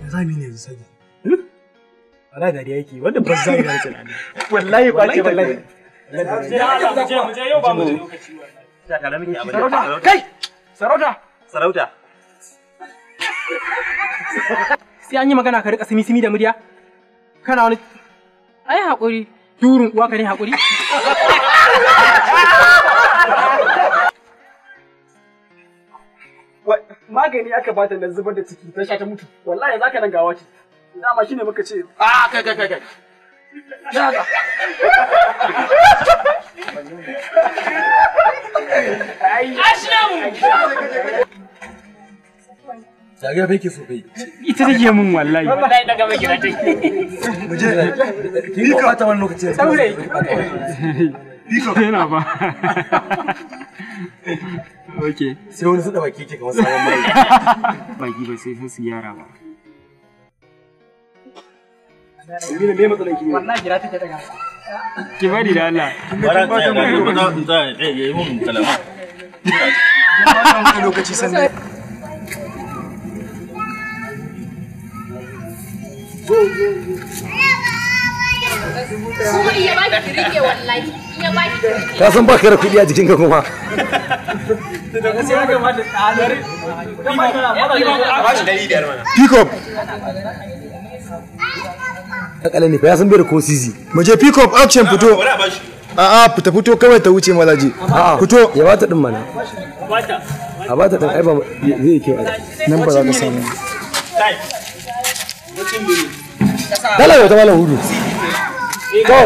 Zami ne yanzu sani. Wala dariya yake wanda ba zai da tunani. Wallahi kwace wallahi. Mu je yau ba mu da lokaci wallahi. Da kala miki abin. Kai! Sarauta! Sarauta. Sai an yi magana ka rika simi da murya. Kana wani ai hakuri, durun uwa ka ne hakuri. Magani aka bata na zubar da ciki ta sha ta mutu. Wallahi zaka nan gawa ce. Dama shine muka ce Kai. Jaga. Zaga bai ke so bai. Ita take mun wallahi. Wallahi daga mai gida take. Mu je. Ki ka bata wannan lokacin. Saure. Biko yana ba. Okay. Sai wani su da baki yake kamar sabon mai. Baki ba sai su gyara ba. Amina me matsalan ki? Wallahi gira take daga. Ki bari da Allah. Bara ta yi mun kalama. Wannan lokaci sannan. Kuma iya baki ki rike wallahi. Iya baki ki rike. Ka san baka da kuɗi a jikinka kuma. Da gaskiya ga mata tsalari. Pick up. Akalla ne fa ya san bai da ko sisi. Mu je pick up action fito. A'a fito kawai ta wuce malaji. A'a fito ya bata din mana. A bata din ai ba zai yi kyau. Nan ba za ka samu. Dala ya ta mala hudu. Go.